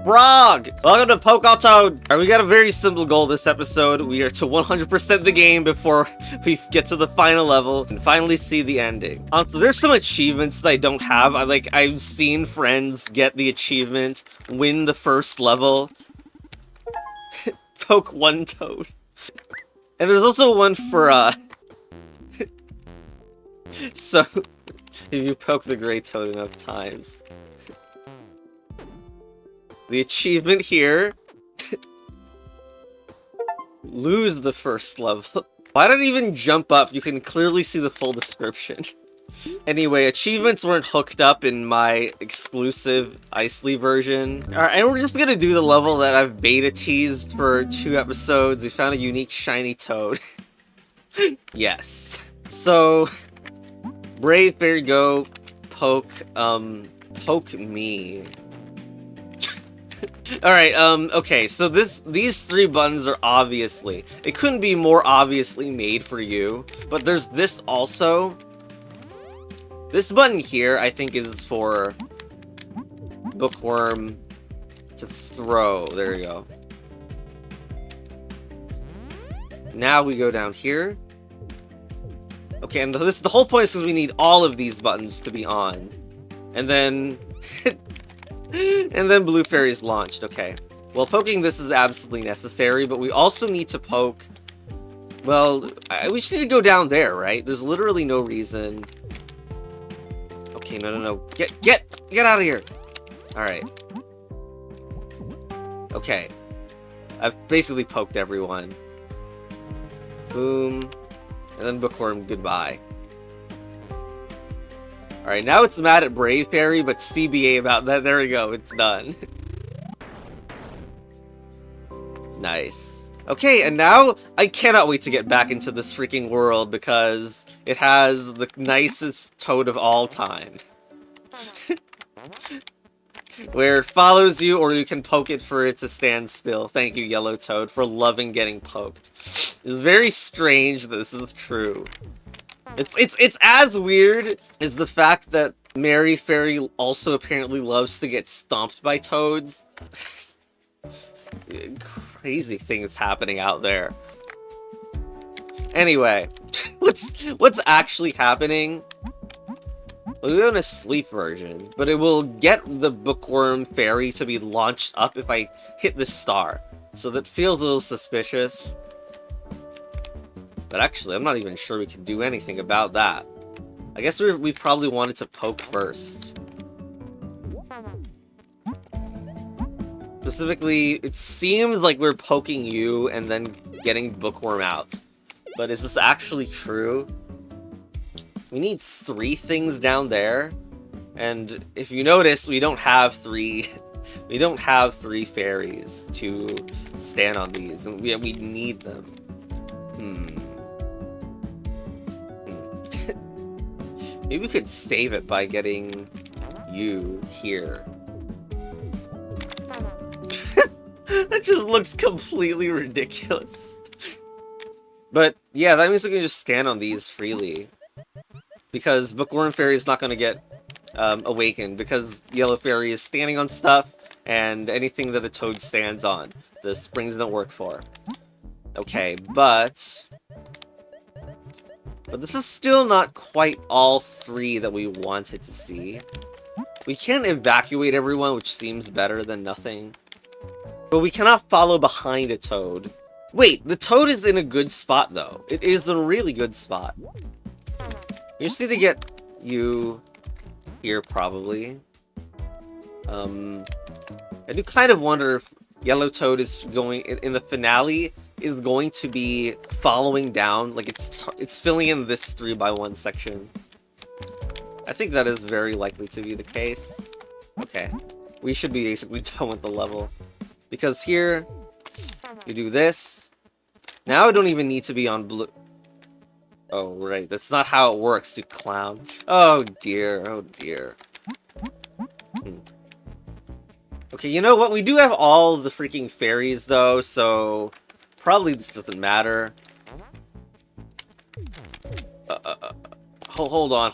Frog! Welcome to Toad! Alright, we got a very simple goal this episode. We are to 100% the game before we get to the final level and finally see the ending. So there's some achievements that I don't have. I've seen friends get the achievement, win the first level, poke one toad. And there's also one for, so, if you poke the gray toad enough times. The achievement here, lose the first level. Why did it even jump up? You can clearly see the full description. Anyway, achievements weren't hooked up in my exclusive Icely version. Alright, and we're just gonna do the level that I've beta teased for 2 episodes. We found a unique shiny toad. Yes. So, Brave Fairy Go, poke me. Alright, okay, so these 3 buttons are obviously, it couldn't be more obviously made for you, but there's this also. This button here, I think, is for Bookworm to throw. There you go. Now we go down here. Okay, and the whole point is because we need all of these buttons to be on. And then... and then Blue Fairy is launched. Okay. Well, poking this is absolutely necessary, but we also need to poke... Well, we just need to go down there, right? There's literally no reason... Okay, no. Get out of here! Alright. Okay. I've basically poked everyone. Boom. And then Bookworm, goodbye. Alright, now it's mad at Brave Fairy, but CBA about that. There we go, it's done. Nice. Okay, and now I cannot wait to get back into this freaking world because it has the nicest toad of all time. Where it follows you, or you can poke it for it to stand still. Thank you, Yellow Toad, for loving getting poked. It's very strange that this is true. It's as weird as the fact that Mary Fairy also apparently loves to get stomped by toads. Crazy things happening out there. Anyway, what's actually happening? Well, we're in a sleep version, but it will get the Bookworm Fairy to be launched up if I hit the star. So that feels a little suspicious. But actually, I'm not even sure we can do anything about that. I guess we probably wanted to poke first. Specifically, it seems like we're poking you and then getting Bookworm out. But is this actually true? We need 3 things down there. And if you notice, we don't have 3... We don't have 3 fairies to stand on these. And we need them. Maybe we could save it by getting you here. That just looks completely ridiculous. But yeah, that means we can just stand on these freely. Because Bookworm Fairy is not going to get awakened, because Yellow Fairy is standing on stuff, and anything that a toad stands on, the springs don't work for. Okay, but this is still not quite all 3 that we wanted to see. We can evacuate everyone, which seems better than nothing. But we cannot follow behind a toad. Wait, the toad is in a good spot, though. It is a really good spot. You just need to get you here, probably. I do kind of wonder if Yellow Toad is going, in the finale, is going to be following down, like it's filling in this 3x1 section. I think that is very likely to be the case. Okay, we should be basically done with the level. Because here, you do this. Now I don't even need to be on blue. Oh, right, that's not how it works, you clown. Oh dear, oh dear. Okay, you know what? We do have all the freaking fairies, though, so probably this doesn't matter. Hold on.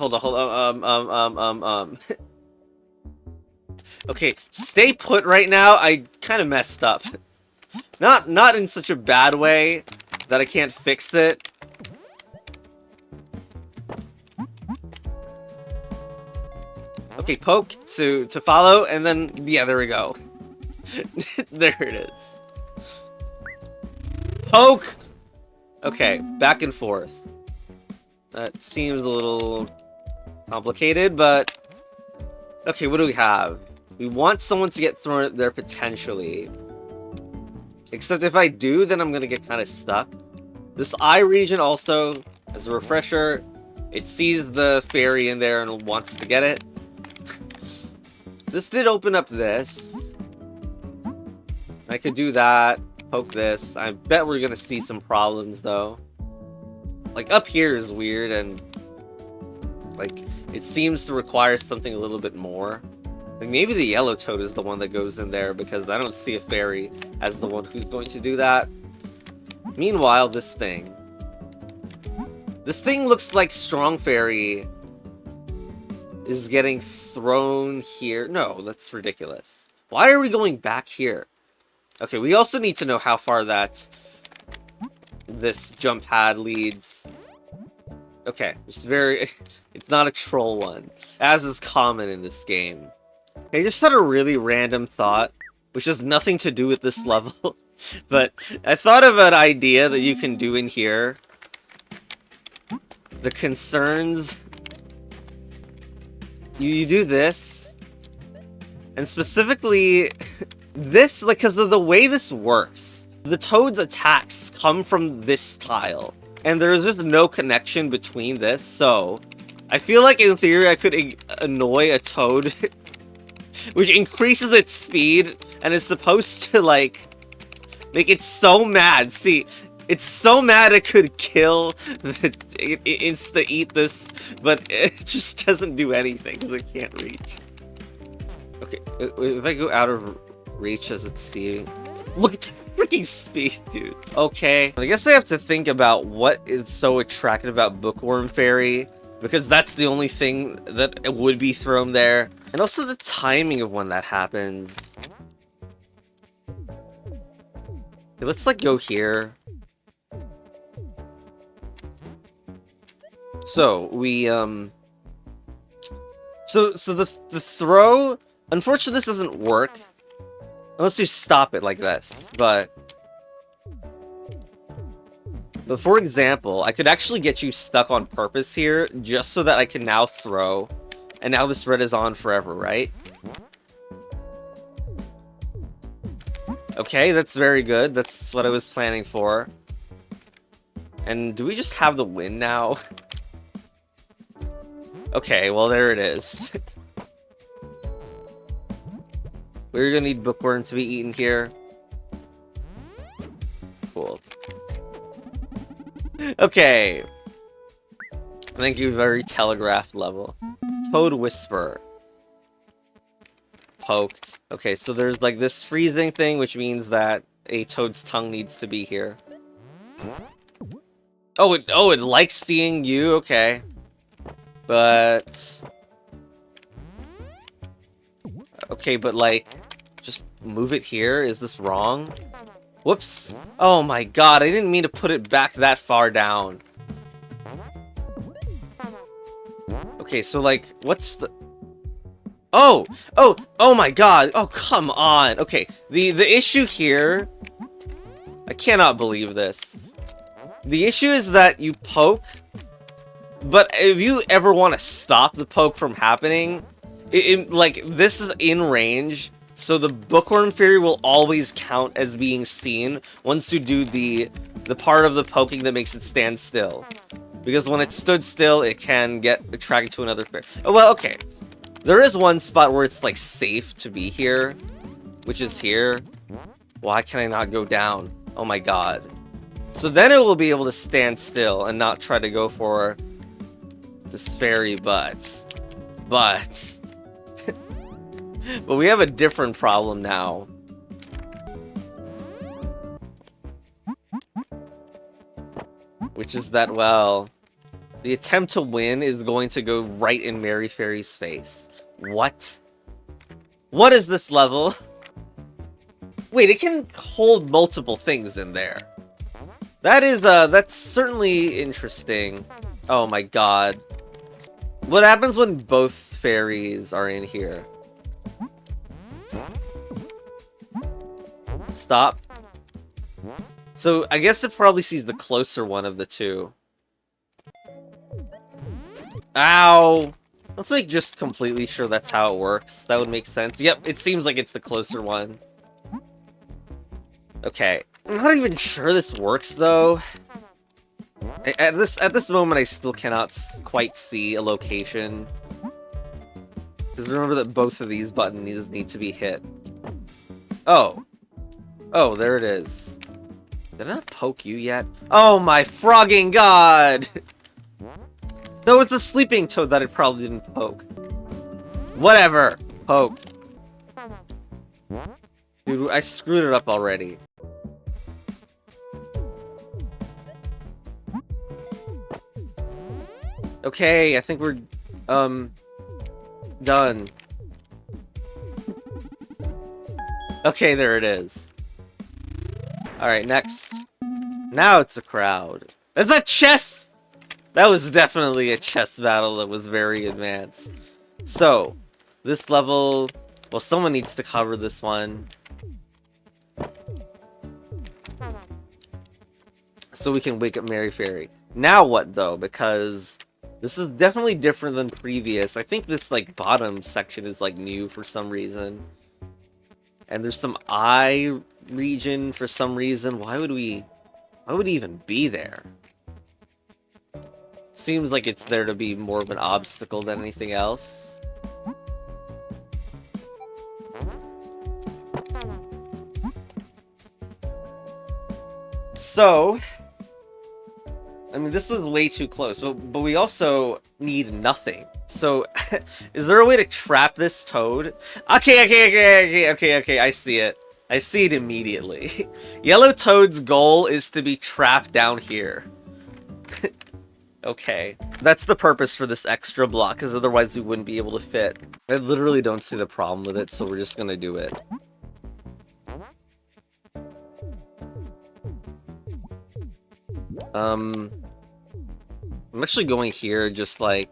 Okay, stay put right now. I kind of messed up. Not in such a bad way that I can't fix it. Okay, poke to follow, and then yeah, there we go. There it is. Poke. Okay, back and forth. That seems a little complicated, but okay. What do we have? We want someone to get thrown there potentially. Except if I do, then I'm gonna get kind of stuck. This eye region also, as a refresher, it sees the fairy in there and wants to get it. This did open up this. I could do that, poke this. I bet we're gonna see some problems though. Like up here is weird and like it seems to require something a little bit more. Like maybe the yellow toad is the one that goes in there because I don't see a fairy as the one who's going to do that. Meanwhile, this thing looks like strong fairy is getting thrown here. No, that's ridiculous. Why are we going back here? Okay, we also need to know how far this jump pad leads. Okay, it's it's not a troll one, as is common in this game. I just had a really random thought, which has nothing to do with this level, but I thought of an idea that you can do in here. The concerns... You do this, and specifically this, like, because of the way this works, the toad's attacks come from this tile, and there's just no connection between this, so I feel like in theory I could annoy a toad, which increases its speed, and is supposed to, like, make it so mad. See, it's so mad it could kill, it insta-eat this, but it just doesn't do anything because it can't reach. Okay, if I go out of reach, does it see? Look at the freaking speed, dude. Okay, I guess I have to think about what is so attractive about Bookworm Fairy, because that's the only thing that would be thrown there. And also the timing of when that happens. Okay, let's, like, go here. So, we, so the throw, unfortunately this doesn't work, unless you stop it like this, but for example, I could actually get you stuck on purpose here, just so that I can now throw, and now this red is on forever, right? Okay, that's very good, that's what I was planning for. And do we just have the win now? Okay, well, there it is. We're gonna need Bookworm to be eaten here. Cool. Okay. Thank you, very telegraphed level. Toad Whisper. Poke. Okay, so there's, like, this freezing thing, which means that a toad's tongue needs to be here. Oh, it likes seeing you? Okay. But... okay, but, like, just move it here? Is this wrong? Whoops. Oh my god, I didn't mean to put it back that far down. Okay, so, like, what's the... oh my god! Oh, come on! Okay, the issue here... I cannot believe this. The issue is that you poke... but if you ever want to stop the poke from happening, like, this is in range, so the Bookworm Fairy will always count as being seen once you do the part of the poking that makes it stand still. Because when it stood still, it can get attracted to another fairy. Oh, well, okay. There is one spot where it's, like, safe to be here, which is here. Why can I not go down? Oh my god. So then it will be able to stand still and not try to go for this fairy, but but we have a different problem now. Which is that, well, the attempt to win is going to go right in Mary Fairy's face. What? What is this level? Wait, it can hold multiple things in there. That is, that's certainly interesting. Oh my god. What happens when both fairies are in here? Stop. So, I guess it probably sees the closer one of the two. Ow! Let's make just completely sure that's how it works. That would make sense. Yep, it seems like it's the closer one. Okay. I'm not even sure this works, though. At this moment, I still cannot quite see a location. Because remember that both of these buttons need to be hit. Oh. Oh, there it is. Did I not poke you yet? Oh my frogging god! No, it's a sleeping toad that I probably didn't poke. Whatever. Poke. Dude, I screwed it up already. Okay, I think we're, done. Okay, there it is. Alright, next. Now it's a crowd. Is that chess? That was definitely a chess battle that was very advanced. So, this level... Well, someone needs to cover this one. So we can wake up Mary Fairy. Now what, though? Because this is definitely different than previous. I think this, like, bottom section is, like, new for some reason. And there's some eye region for some reason. Why would it even be there? Seems like it's there to be more of an obstacle than anything else. So, I mean, this was way too close, but we also need nothing. So, is there a way to trap this toad? Okay, I see it. I see it immediately. Yellow Toad's goal is to be trapped down here. Okay. That's the purpose for this extra block, because otherwise we wouldn't be able to fit. I literally don't see the problem with it, so we're just gonna do it. I'm actually going here just like...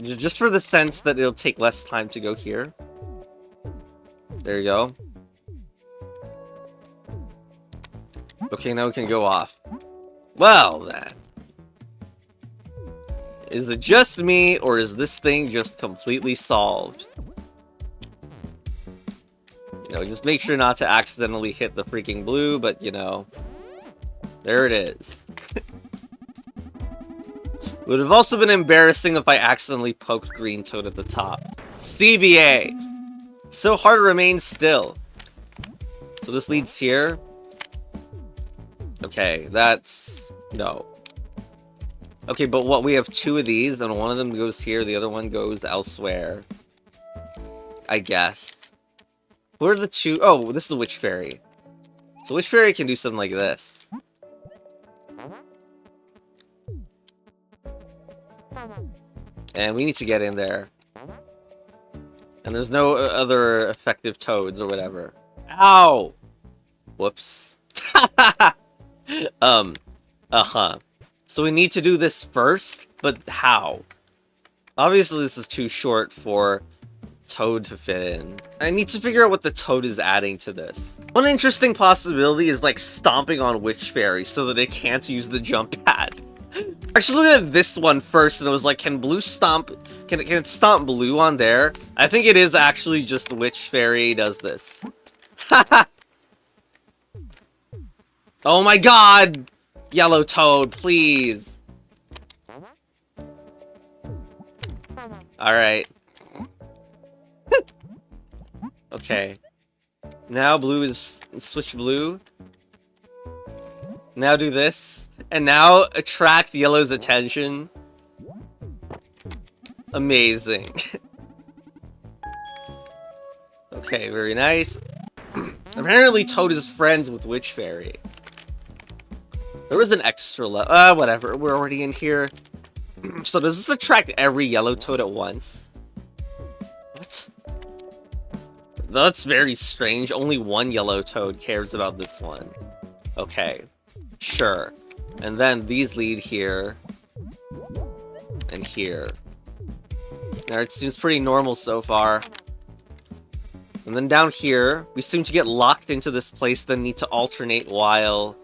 Just for the sense that it'll take less time to go here. There you go. Okay, now we can go off. Well, then. Is it just me, or is this thing just completely solved? You know, just make sure not to accidentally hit the freaking blue, but, you know... There it is. Would have also been embarrassing if I accidentally poked Green Toad at the top. CBA! So hard to remain still. So this leads here. Okay, that's... No. Okay, but what, we have two of these, and one of them goes here, the other one goes elsewhere. I guess. What are the two? Oh, this is a Witch Fairy. So Witch Fairy can do something like this. And we need to get in there. And there's no other effective toads or whatever. Ow! Whoops. So we need to do this first, but how? Obviously this is too short for Toad to fit in. I need to figure out what the Toad is adding to this. One interesting possibility is like stomping on Witch Fairy so that it can't use the jump pad. I actually looked at this one first and it was like, can blue stomp, can it stomp blue on there? I think it is actually just Witch Fairy does this. Oh my god! Yellow Toad, please. Alright. Okay. Now blue is... Switch blue. Now do this. And now attract yellow's attention. Amazing. Okay, very nice. Apparently Toad is friends with Witch Fairy. There was an extra level. Whatever. We're already in here. So does this attract every yellow Toad at once? That's very strange. Only one yellow toad cares about this one. Okay. Sure. And then these lead here. And here. Now, it seems pretty normal so far. And then down here, we seem to get locked into this place, then need to alternate while...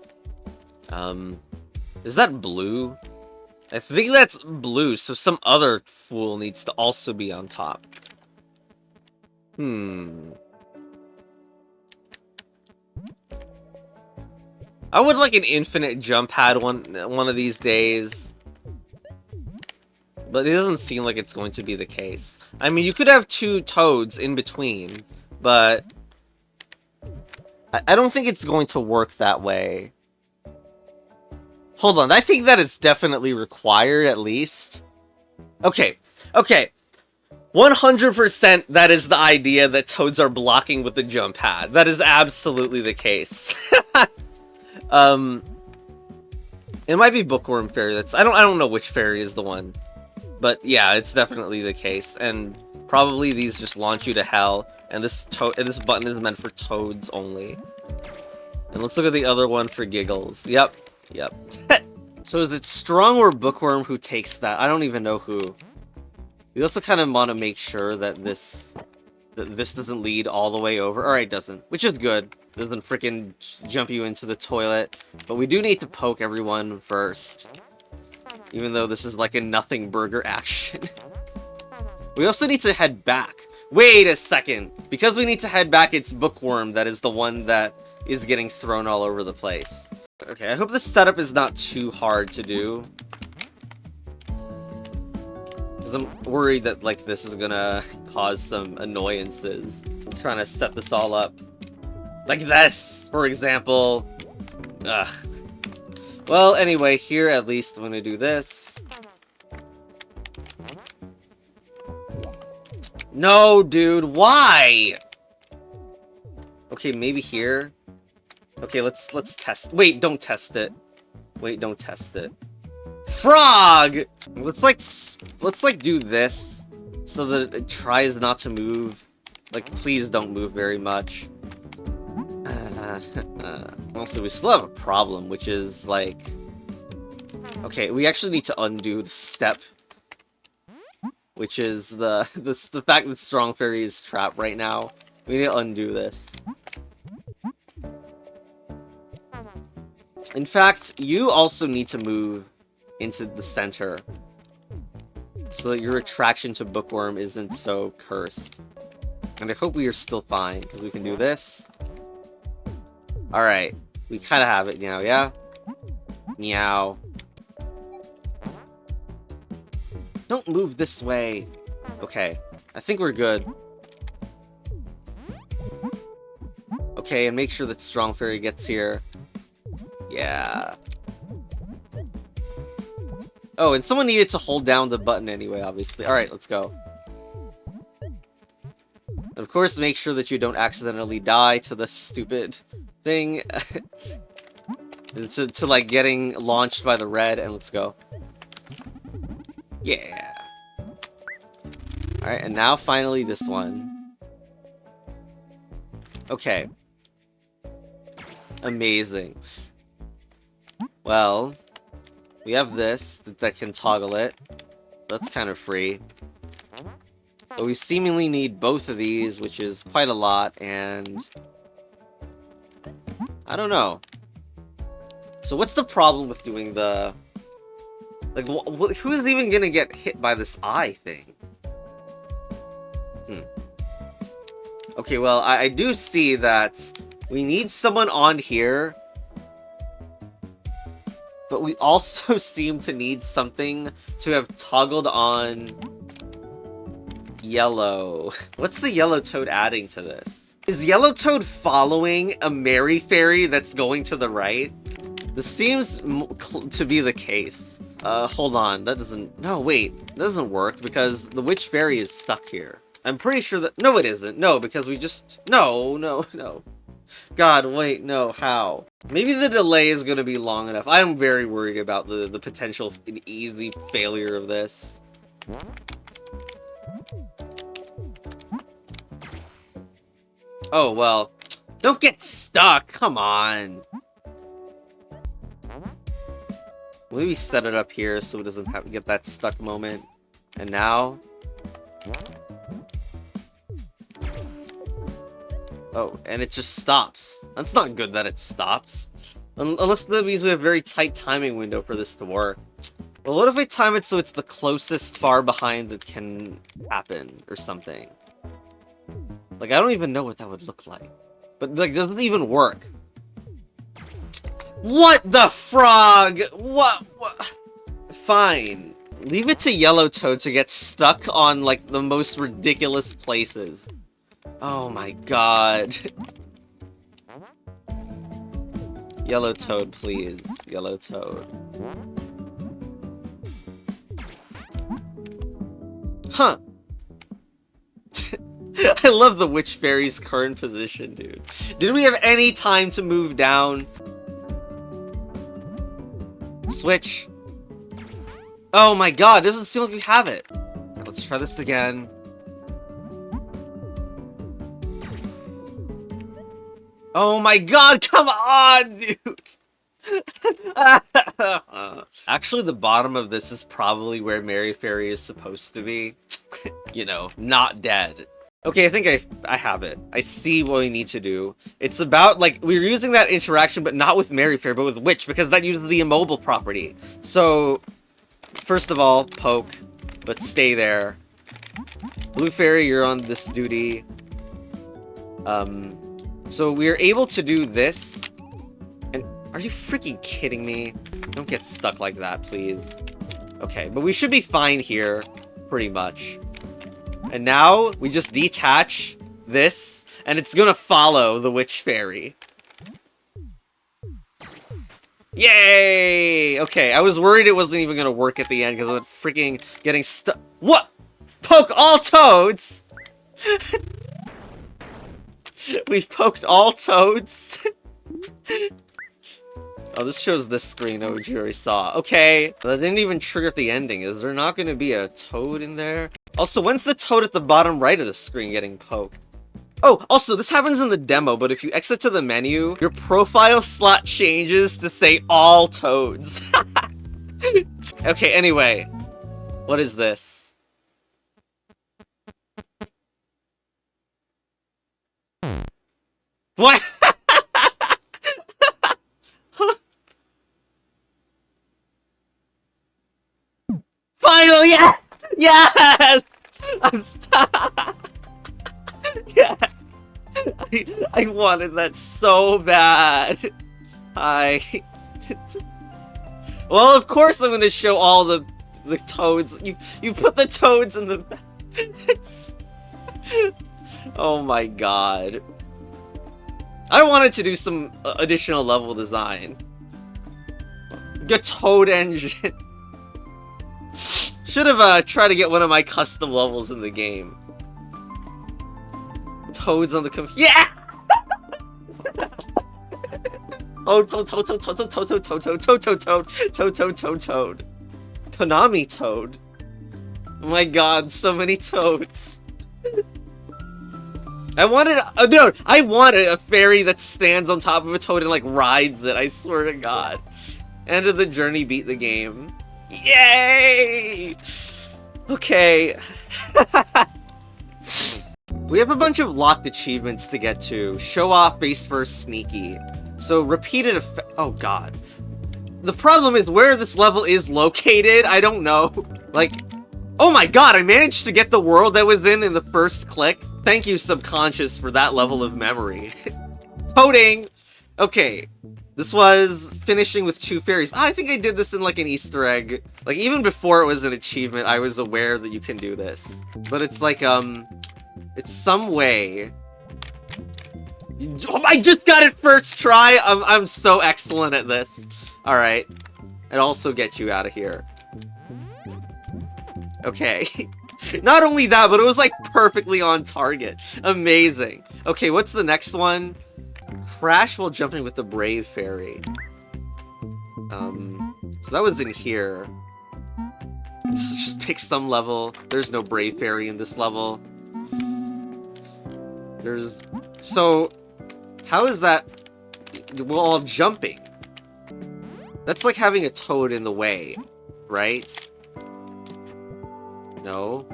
Is that blue? I think that's blue, so some other fool needs to also be on top. I would like an infinite jump pad one of these days. But it doesn't seem like it's going to be the case. I mean, you could have two toads in between, but I don't think it's going to work that way. Hold on, I think that is definitely required, at least. Okay, okay. 100% that is the idea that toads are blocking with the jump pad. That is absolutely the case. It might be Bookworm Fairy. I don't know which fairy is the one. But yeah, it's definitely the case. And probably these just launch you to hell. And this button is meant for toads only. And let's look at the other one for giggles. Yep. Yep. So is it Strong or Bookworm who takes that? I don't even know who. We also kind of want to make sure that this doesn't lead all the way over. Alright, it doesn't. Which is good. It doesn't freaking jump you into the toilet. But we do need to poke everyone first. Even though this is like a nothing burger action. We also need to head back. Wait a second. Because we need to head back, it's Bookworm that is the one that is getting thrown all over the place. Okay, I hope this setup is not too hard to do. Because I'm worried that, like, this is gonna cause some annoyances. I'm trying to set this all up. Like this, for example. Ugh. Well, anyway, here at least I'm gonna do this. No, dude, why? Okay, maybe here. Okay, let's test. Wait, don't test it. Wait, don't test it. Frog! Let's like do this so that it tries not to move. Like, please don't move very much. Also, we still have a problem, which is like... Okay, we actually need to undo the step. Which is the fact that Strong Fairy is trapped right now. We need to undo this. In fact, you also need to move into the center. So that your attraction to Bookworm isn't so cursed. And I hope we are still fine, because we can do this. Alright. We kind of have it now, yeah? Meow. Don't move this way. Okay. I think we're good. Okay, and make sure that Strong Fairy gets here. Yeah. Oh, and someone needed to hold down the button anyway, obviously. Alright, let's go. And of course, make sure that you don't accidentally die to the stupid thing. to like getting launched by the red, and let's go. Yeah. Alright, and now finally this one. Okay. Amazing. Well, we have this that can toggle it. That's kind of free. But we seemingly need both of these, which is quite a lot, and... I don't know. So what's the problem with doing the... Like, who's even gonna get hit by this eye thing? Okay, well, I do see that we need someone on here. But we also seem to need something to have toggled on yellow. What's the yellow toad adding to this? Is yellow toad following a Mary Fairy that's going to the right? This seems to be the case. Hold on, that doesn't... No, wait, that doesn't work because the Witch Fairy is stuck here. I'm pretty sure that... No, it isn't. No, because we just... No. God, wait, no, how? Maybe the delay is going to be long enough. I'm very worried about the potential easy failure of this. Oh, well. Don't get stuck! Come on! Maybe set it up here so it doesn't have to get that stuck moment. And now... Oh, and it just stops. That's not good that it stops. Unless that means we have a very tight timing window for this to work. Well, what if I time it so it's the closest far behind that can happen, or something? Like, I don't even know what that would look like. But, like, doesn't even work. What the frog? What? Fine. Leave it to Yellow Toad to get stuck on, like, the most ridiculous places. Oh my god. Yellow Toad, please. Yellow Toad. Huh. I love the Witch Fairy's current position, dude. Did we have any time to move down? Switch. Oh my god, doesn't seem like we have it. Let's try this again. Oh my god, come on, dude! Actually, the bottom of this is probably where Mary Fairy is supposed to be. You know, not dead. Okay, I think I have it. I see what we need to do. It's about, like, we're using that interaction, but not with Mary Fairy, but with Witch, because that uses the immobile property. So, first of all, poke, but stay there. Blue Fairy, you're on this duty. So we're able to do this. And are you freaking kidding me? Don't get stuck like that, please. Okay, but we should be fine here, pretty much. And now we just detach this, and it's gonna follow the Witch Fairy. Yay! Okay, I was worried it wasn't even gonna work at the end because of freaking getting stuck. What? Poke all toads! We poked all toads. Oh, this shows this screen, which you already saw. Okay, that didn't even trigger the ending. Is there not going to be a toad in there? Also, when's the toad at the bottom right of the screen getting poked? Oh, also, this happens in the demo, but if you exit to the menu, your profile slot changes to say all toads. Okay, anyway. What is this? What? Finally, yes! Yes! I'm Yes! I wanted that so bad. Well, of course I'm gonna show all the toads. You put the toads in the... Oh my god. I wanted to do some additional level design. Get Toad Engine. Should have tried to get one of my custom levels in the game. Toads on the yeah! Toad. Konami Toad. Oh my god, so many toads. I wanted a fairy that stands on top of a toad and like rides it, I swear to god. End of the journey, beat the game. Yay! Okay. We have a bunch of locked achievements to get to. Show off, face first, sneaky. So repeated oh god. The problem is where this level is located, I don't know. Like, oh my god, I managed to get the world that was in the first click. Thank you, Subconscious, for that level of memory. Toading! Okay, this was finishing with 2 fairies. I think I did this in like an Easter egg. Like, even before it was an achievement, I was aware that you can do this. But it's like, it's some way. I just got it first try! I'm so excellent at this. Alright. And also get you out of here. Okay. Not only that, but it was like perfectly on target. Amazing. Okay, what's the next one? Crash while jumping with the Brave Fairy. So that was in here. Let's just pick some level. There's no Brave Fairy in this level. There's... So, how is that while jumping? That's like having a toad in the way, right? No?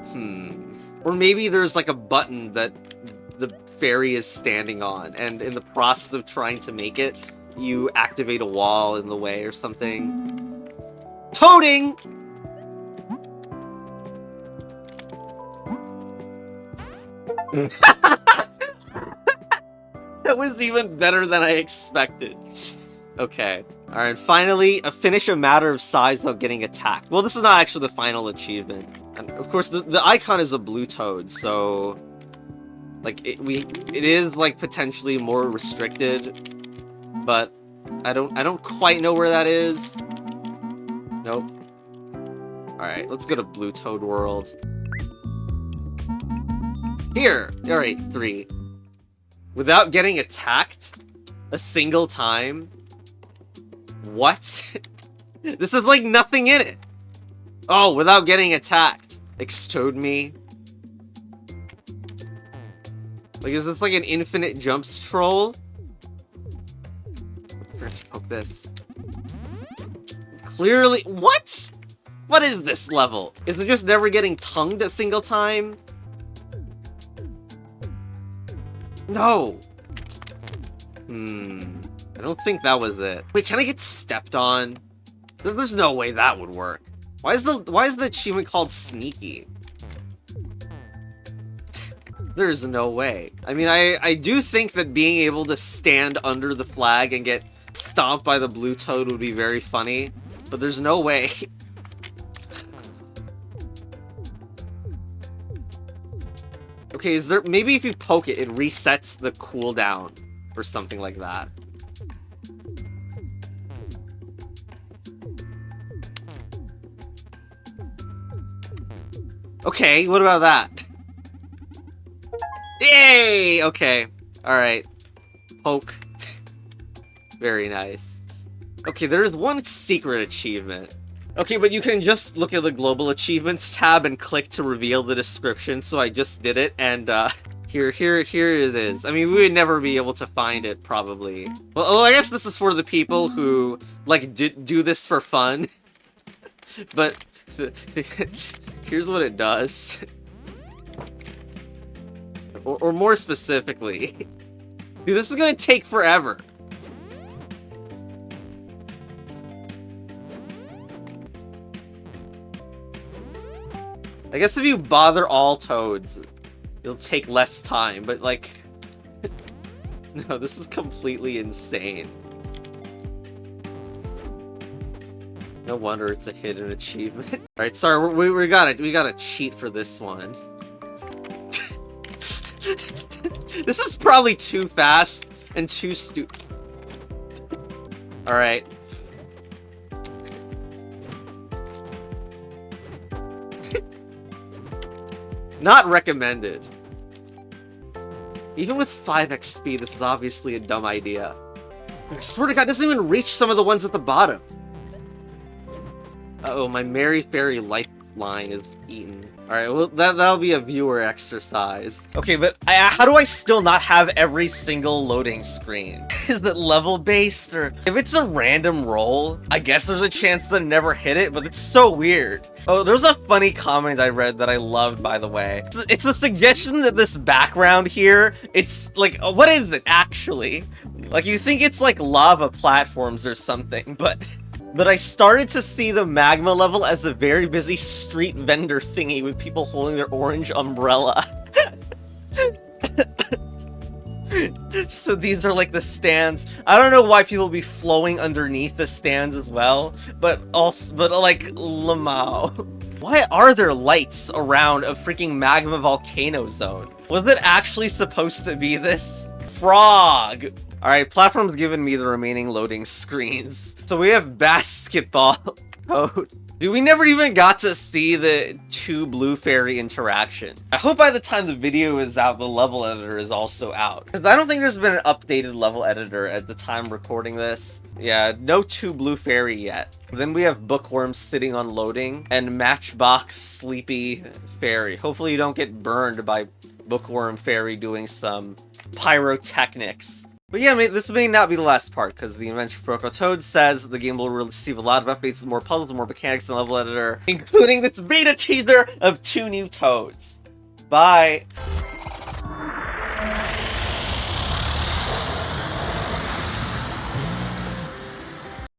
Or maybe there's like a button that the fairy is standing on, and in the process of trying to make it, you activate a wall in the way or something. Toading! That was even better than I expected. Okay. Alright, finally, finish a matter of size without getting attacked. Well, this is not actually the final achievement. And of course, the icon is a blue toad, so... Like, it is, like, potentially more restricted. But I don't quite know where that is. Nope. Alright, let's go to Blue Toad World. Here! Alright, 3. Without getting attacked a single time? What? This is like nothing in it! Oh, without getting attacked. Extode me. Like, is this like an infinite jumps troll? I forgot to poke this. Clearly- What?! What is this level? Is it just never getting tongued a single time? No! I don't think that was it. Wait, can I get stepped on? There's no way that would work. Why is the achievement called Sneaky? There's no way. I mean, I do think that being able to stand under the flag and get stomped by the blue toad would be very funny, but there's no way. Okay, is there... Maybe if you poke it, it resets the cooldown or something like that. Okay, what about that? Yay! Okay. Alright. Poke. Very nice. Okay, there's one secret achievement. Okay, but you can just look at the global achievements tab and click to reveal the description, so I just did it, and here it is. I mean, we would never be able to find it, probably. Well, I guess this is for the people who, like, do this for fun. But, here's what it does. Or more specifically. Dude, this is gonna take forever. I guess if you bother all toads, it'll take less time, but like... No, this is completely insane. No wonder it's a hidden achievement. Alright, sorry, we gotta cheat for this one. This is probably too fast and too stupid. Alright. Not recommended. Even with 5x speed, this is obviously a dumb idea. I swear to God, it doesn't even reach some of the ones at the bottom. Uh-oh, my Merry Fairy lifeline is eaten. Alright, well, that'll be a viewer exercise. Okay, but how do I still not have every single loading screen? Is it level-based, or... If it's a random roll, I guess there's a chance to never hit it, but it's so weird. Oh, there's a funny comment I read that I loved, by the way. It's a suggestion that this background here, it's like, what is it, actually? Like, you think it's like lava platforms or something, but I started to see the magma level as a very busy street vendor thingy with people holding their orange umbrella. So these are like the stands. I don't know why people be flowing underneath the stands as well, but like, lamau. Why are there lights around a freaking magma volcano zone? Was it actually supposed to be this? Frog! Alright, platform's given me the remaining loading screens. So we have basketball code. Dude, we never even got to see the 2 blue fairy interaction. I hope by the time the video is out, the level editor is also out. Because I don't think there's been an updated level editor at the time recording this. Yeah, no 2 blue fairy yet. Then we have bookworm sitting on loading, and matchbox sleepy fairy. Hopefully you don't get burned by Bookworm Fairy doing some pyrotechnics. But yeah, this may not be the last part, because the inventor Froco Toad says the game will receive a lot of updates, more puzzles, more mechanics, and level editor, including this beta teaser of 2 new Toads. Bye!